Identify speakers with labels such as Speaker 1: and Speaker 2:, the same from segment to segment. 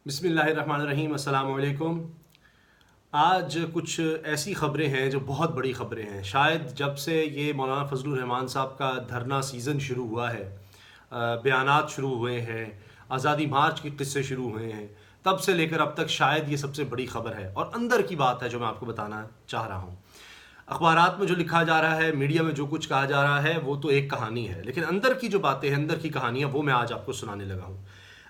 Speaker 1: بسم اللہ الرحمن الرحیم، السلام علیکم۔ آج کچھ ایسی خبریں ہیں جو بہت بڑی خبریں ہیں۔ شاید جب سے یہ مولانا فضل الرحمان صاحب کا دھرنا سیزن شروع ہوا ہے، بیانات شروع ہوئے ہیں، آزادی مارچ کے قصے شروع ہوئے ہیں، تب سے لے کر اب تک شاید یہ سب سے بڑی خبر ہے اور اندر کی بات ہے جو میں آپ کو بتانا چاہ رہا ہوں۔ اخبارات میں جو لکھا جا رہا ہے، میڈیا میں جو کچھ کہا جا رہا ہے، وہ تو ایک کہانی ہے، لیکن اندر کی جو باتیں ہیں، اندر کی کہانیاں، وہ میں آج آپ کو سنانے لگا ہوں۔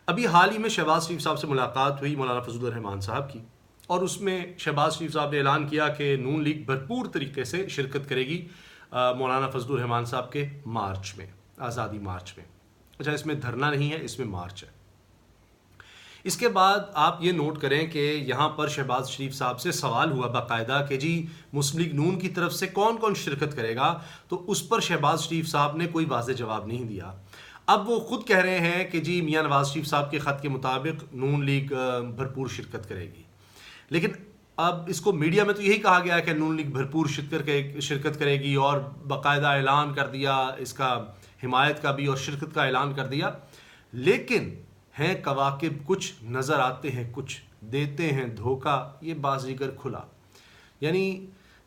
Speaker 1: ابھی حال ہی میں شہباز شریف صاحب سے ملاقات ہوئی، مولانا فضل الرحمان صاحب کی، اور اس میں شہباز شریف صاحب نے اعلان کیا کہ نون لیگ بھرپور طریقے سے شرکت کرے گی مولانا فضل الرحمان صاحب کے مارچ میں، آزادی مارچ میں۔ اچھا، اس میں دھرنا نہیں ہے، اس میں مارچ ہے۔ اس کے بعد آپ یہ نوٹ کریں کہ یہاں پر شہباز شریف صاحب سے سوال ہوا باقاعدہ کہ جی مسلم لیگ نون کی طرف سے کون کون شرکت کرے گا، تو اس پر شہباز شریف صاحب نے کوئی واضح جواب نہیں دیا۔ اب وہ خود کہہ رہے ہیں کہ جی میاں نواز شریف صاحب کے خط کے مطابق نون لیگ بھرپور شرکت کرے گی، لیکن اب اس کو میڈیا میں تو یہی کہا گیا ہے کہ نون لیگ بھرپور شرکت کرے گی، اور باقاعدہ اعلان کر دیا اس کا، حمایت کا بھی اور شرکت کا اعلان کر دیا۔ لیکن ہیں کواکب کچھ، نظر آتے ہیں کچھ، دیتے ہیں دھوکہ یہ بازیگر کھلا، یعنی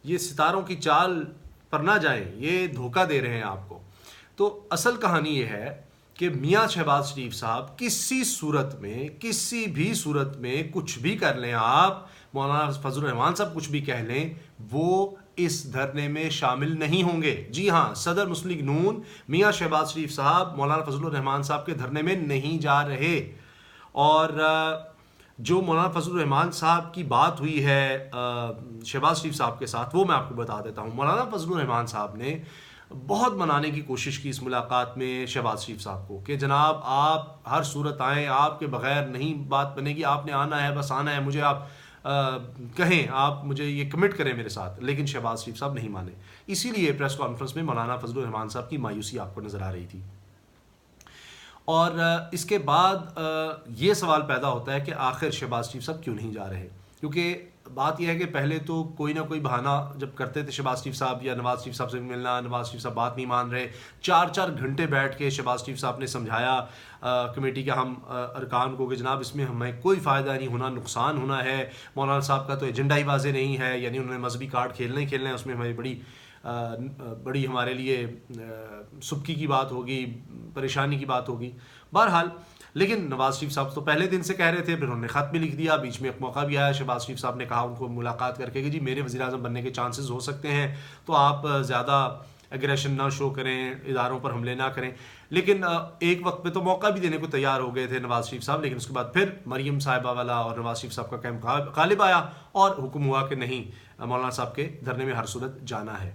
Speaker 1: یہ ستاروں کی چال پر نہ جائیں، یہ دھوکہ دے رہے ہیں آپ کو۔ تو اصل کہانی یہ ہے کہ میاں شہباز شریف صاحب کسی صورت میں، کسی بھی صورت میں کچھ بھی کر لیں، آپ مولانا فضل الرحمان صاحب کچھ بھی کہہ لیں، وہ اس دھرنے میں شامل نہیں ہوں گے۔ جی ہاں، صدر مسلم لیگ نون میاں شہباز شریف صاحب مولانا فضل الرحمان صاحب کے دھرنے میں نہیں جا رہے۔ اور جو مولانا فضل الرحمان صاحب کی بات ہوئی ہے شہباز شریف صاحب کے ساتھ، وہ میں آپ کو بتا دیتا ہوں۔ مولانا فضل الرحمان صاحب نے بہت منانے کی کوشش کی اس ملاقات میں شہباز شریف صاحب کو کہ جناب آپ ہر صورت آئیں، آپ کے بغیر نہیں بات بنے گی، آپ نے آنا ہے، بس آنا ہے، مجھے آپ کہیں، آپ مجھے یہ کمٹ کریں میرے ساتھ۔ لیکن شہباز شریف صاحب نہیں مانے، اسی لیے پریس کانفرنس میں مولانا فضل الرحمان صاحب کی مایوسی آپ کو نظر آ رہی تھی۔ اور اس کے بعد یہ سوال پیدا ہوتا ہے کہ آخر شہباز شریف صاحب کیوں نہیں جا رہے، کیونکہ بات یہ ہے کہ پہلے تو کوئی نہ کوئی بہانہ جب کرتے تھے شہباز شریف صاحب یا نواز شریف صاحب سے ملنا، نواز شریف صاحب بات نہیں مان رہے، 4 گھنٹے بیٹھ کے شہباز شریف صاحب نے سمجھایا کمیٹی کے ہم ارکان کو کہ جناب اس میں ہمیں کوئی فائدہ نہیں ہونا، نقصان ہونا ہے، مولانا صاحب کا تو ایجنڈا ہی واضح نہیں ہے، یعنی انہوں نے مذہبی کارڈ کھیلنے ہیں، اس میں ہماری بڑی ہمارے لیے سبکی کی بات ہوگی، پریشانی کی بات ہوگی۔ بہرحال لیکن نواز شریف صاحب تو پہلے دن سے کہہ رہے تھے، پھر انہوں نے خط بھی لکھ دیا، بیچ میں ایک موقع بھی آیا، شہباز شریف صاحب نے کہا ان کو ملاقات کر کے کہ جی میرے وزیر اعظم بننے کے چانسز ہو سکتے ہیں، تو آپ زیادہ ایگریشن نہ شو کریں، اداروں پر حملے نہ کریں۔ لیکن ایک وقت پہ تو موقع بھی دینے کو تیار ہو گئے تھے نواز شریف صاحب، لیکن اس کے بعد پھر مریم صاحبہ والا اور نواز شریف صاحب کا کیمپ غالب آیا اور حکم ہوا کہ نہیں، مولانا صاحب کے دھرنے میں ہر صورت جانا ہے۔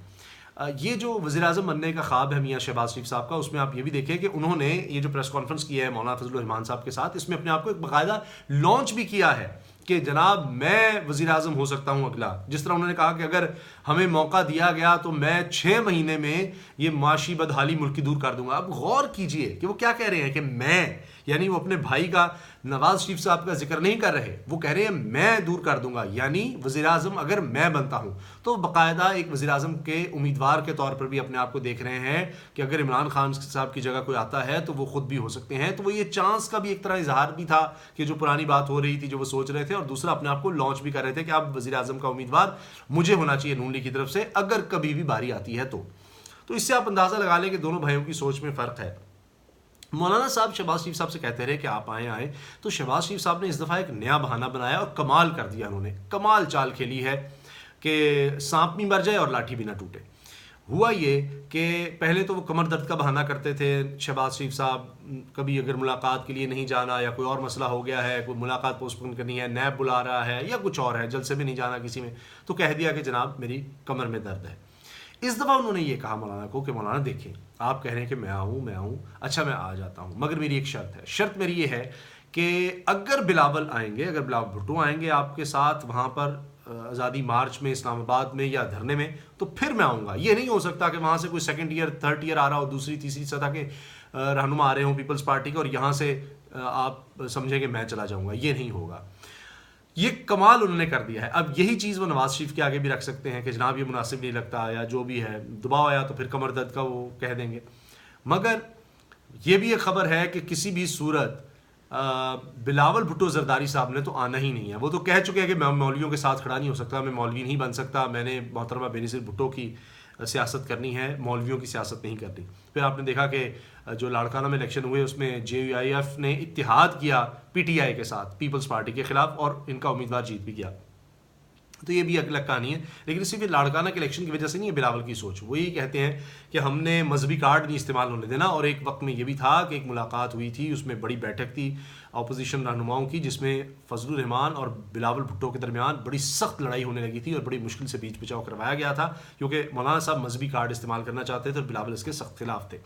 Speaker 1: یہ جو وزیر اعظم بننے کا خواب ہے میاں شہباز شریف صاحب کا، اس میں آپ یہ بھی دیکھیں کہ انہوں نے یہ جو پریس کانفرنس کی ہے مولانا فضل الرحمان صاحب کے ساتھ، اس میں اپنے آپ کو ایک باقاعدہ لانچ بھی کیا ہے کہ جناب میں وزیر اعظم ہو سکتا ہوں اگلا۔ جس طرح انہوں نے کہا کہ اگر ہمیں موقع دیا گیا تو میں 6 مہینے میں یہ معاشی بدحالی ملک کی دور کر دوں گا۔ اب غور کیجئے کہ وہ کیا کہہ رہے ہیں کہ میں، یعنی وہ اپنے بھائی کا نواز شریف صاحب کا ذکر نہیں کر رہے، وہ کہہ رہے ہیں میں دور کر دوں گا، یعنی وزیر اعظم اگر میں بنتا ہوں تو باقاعدہ ایک وزیر اعظم کے امیدوار کے طور پر بھی اپنے آپ کو دیکھ رہے ہیں کہ اگر عمران خان صاحب کی جگہ کوئی آتا ہے تو وہ خود بھی ہو سکتے ہیں۔ تو وہ یہ چانس کا بھی ایک طرح اظہار بھی تھا کہ جو پرانی بات ہو رہی تھی، جو وہ سوچ رہے تھے، اور دوسرا اپنے آپ کو لانچ بھی کر رہے تھے کہ اب وزیر اعظم کا امیدوار مجھے ہونا چاہیے نون لیگ کی طرف سے اگر کبھی بھی باری آتی ہے تو اس سے آپ اندازہ لگا لیں کہ دونوں بھائیوں کی سوچ میں فرق ہے۔ مولانا صاحب شہباز شریف صاحب سے کہتے رہے کہ آپ آئیں، تو شہباز شریف صاحب نے اس دفعہ ایک نیا بہانہ بنایا اور کمال کر دیا، انہوں نے کمال چال کھیلی ہے کہ سانپ بھی مر جائے اور لاٹھی بھی نہ ٹوٹے۔ ہوا یہ کہ پہلے تو وہ کمر درد کا بہانہ کرتے تھے شہباز شریف صاحب، کبھی اگر ملاقات کے لیے نہیں جانا یا کوئی اور مسئلہ ہو گیا ہے، کوئی ملاقات پوسٹ پون کرنی ہے، نیب بلا رہا ہے یا کچھ اور ہے، جلسے میں نہیں جانا کسی میں، تو کہہ دیا کہ جناب میری کمر میں درد ہے۔ اس دفعہ انہوں نے یہ کہا مولانا کو کہ مولانا دیکھیں، آپ کہہ رہے ہیں کہ میں آؤں، اچھا میں آ جاتا ہوں، مگر میری ایک شرط ہے۔ شرط میری یہ ہے کہ اگر بلاول آئیں گے، اگر بلاول بھٹو آئیں گے آپ کے ساتھ وہاں پر آزادی مارچ میں، اسلام آباد میں یا دھرنے میں، تو پھر میں آؤں گا۔ یہ نہیں ہو سکتا کہ وہاں سے کوئی 2nd ایئر 3rd ایئر آ رہا ہو، دوسری تیسری سطح کے رہنما آ رہے ہوں پیپلز پارٹی کے، اور یہاں سے آپ سمجھیں کہ میں چلا جاؤں گا، یہ نہیں ہوگا۔ یہ کمال انہوں نے کر دیا ہے۔ اب یہی چیز وہ نواز شریف کے آگے بھی رکھ سکتے ہیں کہ جناب یہ مناسب نہیں لگتا یا جو بھی ہے، دباؤ آیا تو پھر کمر درد کا وہ کہہ دیں گے۔ مگر یہ بھی ایک خبر ہے کہ کسی بھی صورت بلاول بھٹو زرداری صاحب نے تو آنا ہی نہیں ہے. وہ تو کہہ چکے ہیں کہ میں مولویوں کے ساتھ کھڑا نہیں ہو سکتا, میں مولوی نہیں بن سکتا, میں نے محترمہ بینظیر بھٹو کی سیاست کرنی ہے, مولویوں کی سیاست نہیں کرنی. پھر آپ نے دیکھا کہ جو لاڑکانہ میں الیکشن ہوئے اس میں JUIF نے اتحاد کیا PTI کے ساتھ, پیپلز پارٹی کے خلاف, اور ان کا امیدوار جیت بھی گیا. تو یہ بھی الگ کہانی ہے. لیکن صرف لاڑکانہ کے الیکشن کی وجہ سے نہیں ہے بلاول کی سوچ. وہ یہی کہتے ہیں کہ ہم نے مذہبی کارڈ نہیں استعمال ہونے دینا. اور ایک وقت میں یہ بھی تھا کہ ایک ملاقات ہوئی تھی, اس میں بڑی بیٹھک تھی اپوزیشن رہنماؤں کی, جس میں فضل الرحمان اور بلاول بھٹو کے درمیان بڑی سخت لڑائی ہونے لگی تھی اور بڑی مشکل سے بیچ بچاؤ کروایا گیا تھا, کیونکہ مولانا صاحب مذہبی کارڈ استعمال کرنا چاہتے تھے اور بلاول اس کے سخت خلاف تھے.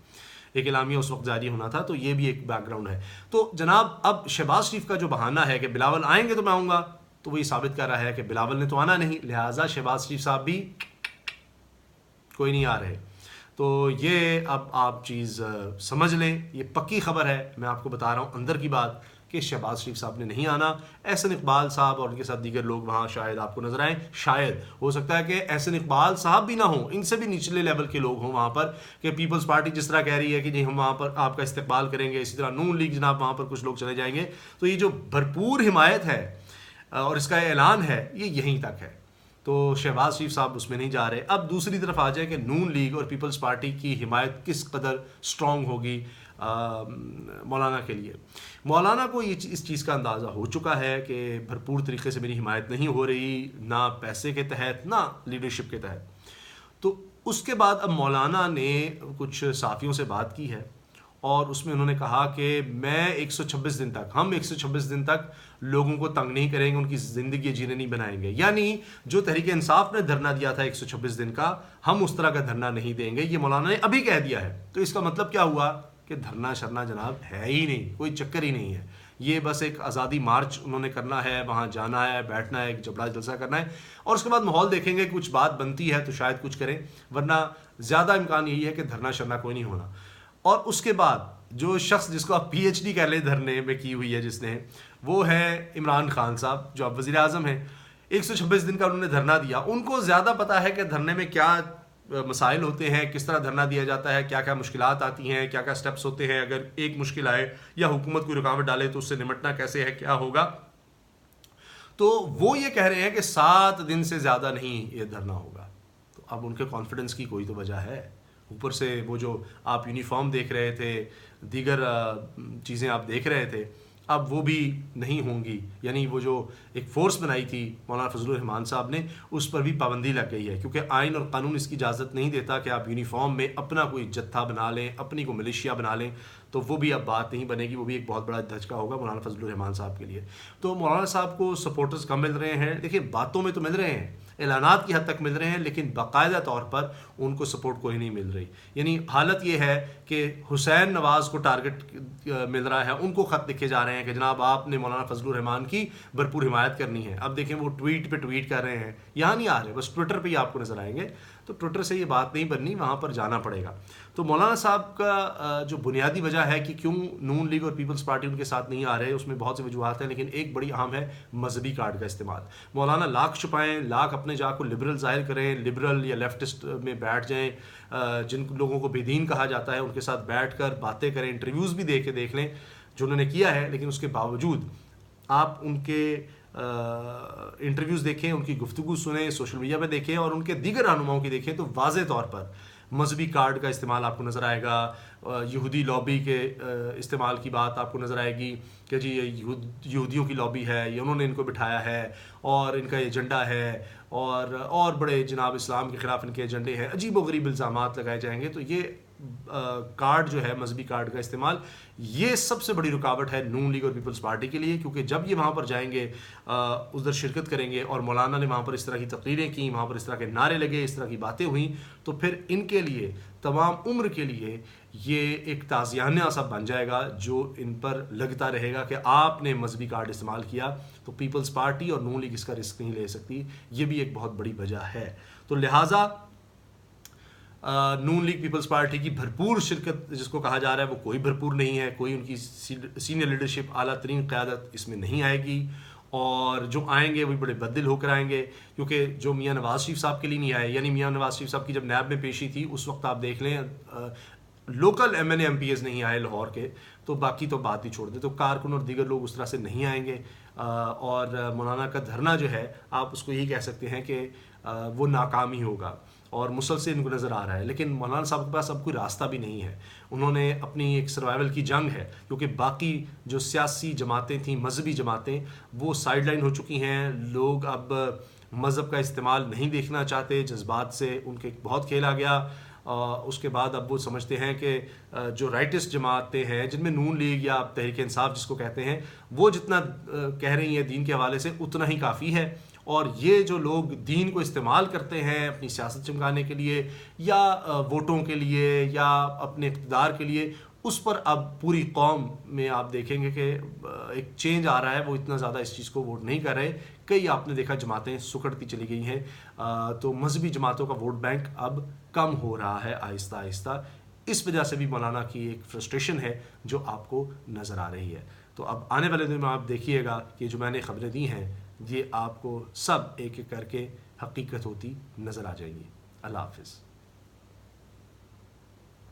Speaker 1: ایک اعلامیہ اس وقت جاری ہونا تھا. تو یہ بھی ایک بیک گراؤنڈ ہے. تو جناب اب شہباز شریف کا جو بہانہ ہے کہ بلاول آئیں گے تو میں آؤں گا, تو وہ یہ ثابت کر رہا ہے کہ بلاول نے تو آنا نہیں, لہٰذا شہباز شریف صاحب بھی کوئی نہیں آ رہے. تو یہ اب آپ چیز سمجھ لیں, یہ پکی خبر ہے. میں آپ کو بتا رہا ہوں اندر کی بات کہ شہباز شریف صاحب نے نہیں آنا. احسن اقبال صاحب اور ان کے ساتھ دیگر لوگ وہاں شاید آپ کو نظر آئیں. شاید ہو سکتا ہے کہ احسن اقبال صاحب بھی نہ ہوں, ان سے بھی نچلے لیول کے لوگ ہوں وہاں پر, کہ پیپلز پارٹی جس طرح کہہ رہی ہے کہ جی ہم وہاں پر آپ کا استقبال کریں گے, اسی طرح نون لیگ جناب وہاں پر کچھ لوگ چلے جائیں گے. تو یہ جو بھرپور حمایت ہے اور اس کا اعلان ہے یہ یہیں تک ہے. تو شہباز شریف صاحب اس میں نہیں جا رہے. اب دوسری طرف آ جائے کہ نون لیگ اور پیپلز پارٹی کی حمایت کس قدر سٹرونگ ہوگی مولانا کے لیے. مولانا کو یہ اس چیز کا اندازہ ہو چکا ہے کہ بھرپور طریقے سے میری حمایت نہیں ہو رہی, نہ پیسے کے تحت نہ لیڈرشپ کے تحت. تو اس کے بعد اب مولانا نے کچھ صحافیوں سے بات کی ہے اور اس میں انہوں نے کہا کہ میں 126 دن تک, ہم 126 دن تک لوگوں کو تنگ نہیں کریں گے, ان کی زندگی جینے نہیں بنائیں گے. یعنی جو تحریک انصاف نے دھرنا دیا تھا 126 دن کا, ہم اس طرح کا دھرنا نہیں دیں گے. یہ مولانا نے ابھی کہہ دیا ہے. تو اس کا مطلب کیا ہوا کہ دھرنا شرنا جناب ہے ہی نہیں, کوئی چکر ہی نہیں ہے. یہ بس ایک آزادی مارچ انہوں نے کرنا ہے, وہاں جانا ہے, بیٹھنا ہے, ایک جبڑا جلسہ کرنا ہے, اور اس کے بعد ماحول دیکھیں گے, کچھ بات بنتی ہے تو شاید کچھ کریں, ورنہ زیادہ امکان یہی ہے کہ دھرنا شرنا کوئی نہیں ہونا. اور اس کے بعد جو شخص جس کو آپ PhD کہہ لیں دھرنے میں کی ہوئی ہے جس نے, وہ ہے عمران خان صاحب جو اب وزیر اعظم ہیں. 126 دن کا انہوں نے دھرنا دیا. ان کو زیادہ پتہ ہے کہ دھرنے میں کیا مسائل ہوتے ہیں, کس طرح دھرنا دیا جاتا ہے, کیا کیا مشکلات آتی ہیں, کیا کیا سٹیپس ہوتے ہیں, اگر ایک مشکل آئے یا حکومت کوئی رکاوٹ ڈالے تو اس سے نمٹنا کیسے ہے, کیا ہوگا. تو وہ یہ کہہ رہے ہیں کہ 7 دن سے زیادہ نہیں یہ دھرنا ہوگا. تو اب ان کے کانفیڈنس کی کوئی تو وجہ ہے. اوپر سے وہ جو آپ یونیفارم دیکھ رہے تھے, دیگر چیزیں آپ دیکھ رہے تھے, اب وہ بھی نہیں ہوں گی. یعنی وہ جو ایک فورس بنائی تھی مولانا فضل الرحمان صاحب نے, اس پر بھی پابندی لگ گئی ہے, کیونکہ آئین اور قانون اس کی اجازت نہیں دیتا کہ آپ یونیفارم میں اپنا کوئی جتھا بنا لیں, اپنی کو ملیشیا بنا لیں. تو وہ بھی اب بات نہیں بنے گی. وہ بھی ایک بہت بڑا دھچکا ہوگا مولانا فضل الرحمان صاحب کے لیے. تو مولانا صاحب کو سپورٹرز کم مل رہے ہیں, دیکھیں باتوں میں تو مل رہے ہیں, اعلانات کی حد تک مل رہے ہیں, لیکن باقاعدہ طور پر ان کو سپورٹ کوئی نہیں مل رہی. یعنی حالت یہ ہے کہ حسین نواز کو ٹارگٹ مل رہا ہے, ان کو خط لکھے جا رہے ہیں کہ جناب آپ نے مولانا فضل الرحمان کی بھرپور حمایت کرنی ہے. اب دیکھیں وہ ٹویٹ پہ ٹویٹ کر رہے ہیں, یہاں نہیں آ رہے, بس ٹویٹر پہ ہی آپ کو نظر آئیں گے. تو ٹویٹر سے یہ بات نہیں بننی, وہاں پر جانا پڑے گا. تو مولانا صاحب کا جو بنیادی وجہ ہے کہ کیوں نون لیگ اور پیپلز پارٹی ان کے ساتھ نہیں آ رہے, اس میں بہت سی وجوہات ہیں, لیکن ایک بڑی اہم ہے مذہبی کارڈ کا استعمال. مولانا لاکھ چھپائیں, لاکھ اپنے جا کو لبرل ظاہر کریں, لبرل یا لیفٹسٹ میں بیٹھ جائیں, جن لوگوں کو بے دین کہا جاتا ہے ان کے ساتھ بیٹھ کر باتیں کریں, انٹرویوز بھی دیکھ لیں جو انہوں نے کیا ہے. لیکن اس کے باوجود آپ ان کے انٹرویوز دیکھیں, ان کی گفتگو سنیں, سوشل میڈیا پہ دیکھیں, اور ان کے دیگر رہنماؤں کی دیکھیں, تو واضح طور پر مذہبی کارڈ کا استعمال آپ کو نظر آئے گا. یہودی لابی کے استعمال کی بات آپ کو نظر آئے گی کہ جی یہ یہودیوں کی لابی ہے, یہ انہوں نے ان کو بٹھایا ہے اور ان کا ایجنڈا ہے, اور بڑے جناب اسلام کے خلاف ان کے ایجنڈے ہیں, عجیب و غریب الزامات لگائے جائیں گے. تو یہ کارڈ جو ہے مذہبی کارڈ کا استعمال, یہ سب سے بڑی رکاوٹ ہے نون لیگ اور پیپلز پارٹی کے لیے. کیونکہ جب یہ وہاں پر جائیں گے, ادھر شرکت کریں گے, اور مولانا نے وہاں پر اس طرح کی تقریریں کی, وہاں پر اس طرح کے نعرے لگے, اس طرح کی باتیں ہوئیں, تو پھر ان کے لیے تمام عمر کے لیے یہ ایک تازیانہ سا بن جائے گا جو ان پر لگتا رہے گا کہ آپ نے مذہبی کارڈ استعمال کیا. تو پیپلز پارٹی اور نون لیگ اس کا رسک نہیں لے سکتی. یہ بھی ایک بہت بڑی وجہ ہے. تو لہٰذا نون لیگ پیپلز پارٹی کی بھرپور شرکت جس کو کہا جا رہا ہے وہ کوئی بھرپور نہیں ہے. کوئی ان کی سینئر لیڈرشپ, اعلیٰ ترین قیادت اس میں نہیں آئے گی, اور جو آئیں گے وہ بڑے بدل ہو کر آئیں گے. کیونکہ جو میاں نواز شریف صاحب کے لیے نہیں آئے, یعنی میاں نواز شریف صاحب کی جب نیب میں پیشی تھی اس وقت آپ دیکھ لیں لوکل MNA MPs نہیں آئے لاہور کے, تو باقی تو بات ہی چھوڑ دیں. تو کارکن اور دیگر لوگ اس طرح سے نہیں آئیں گے, اور مولانا کا دھرنا جو ہے آپ اس کو یہی کہہ سکتے ہیں کہ وہ ناکام ہی ہوگا, اور مسلسل ان کو نظر آ رہا ہے. لیکن مولانا صاحب کے پاس اب کوئی راستہ بھی نہیں ہے. انہوں نے اپنی ایک سروائیول کی جنگ ہے, کیونکہ باقی جو سیاسی جماعتیں تھیں, مذہبی جماعتیں, وہ سائیڈ لائن ہو چکی ہیں. لوگ اب مذہب کا استعمال نہیں دیکھنا چاہتے, جذبات سے ان کے بہت کھیلا گیا. اس کے بعد اب وہ سمجھتے ہیں کہ جو رائٹسٹ جماعتیں ہیں, جن میں نون لیگ یا تحریک انصاف جس کو کہتے ہیں, وہ جتنا کہہ رہی ہیں دین کے حوالے سے اتنا ہی کافی ہے. اور یہ جو لوگ دین کو استعمال کرتے ہیں اپنی سیاست چمکانے کے لیے, یا ووٹوں کے لیے, یا اپنے اقتدار کے لیے, اس پر اب پوری قوم میں آپ دیکھیں گے کہ ایک چینج آ رہا ہے. وہ اتنا زیادہ اس چیز کو ووٹ نہیں کر رہے. کئی آپ نے دیکھا جماعتیں سکڑتی چلی گئی ہیں. تو مذہبی جماعتوں کا ووٹ بینک اب کم ہو رہا ہے آہستہ آہستہ. اس وجہ سے بھی مولانا کی ایک فرسٹریشن ہے جو آپ کو نظر آ رہی ہے. تو اب آنے والے دن میں آپ دیکھیے گا کہ جو میں نے خبریں دی ہیں یہ آپ کو سب ایک ایک کر کے حقیقت ہوتی نظر آ جائیں گی. اللہ حافظ.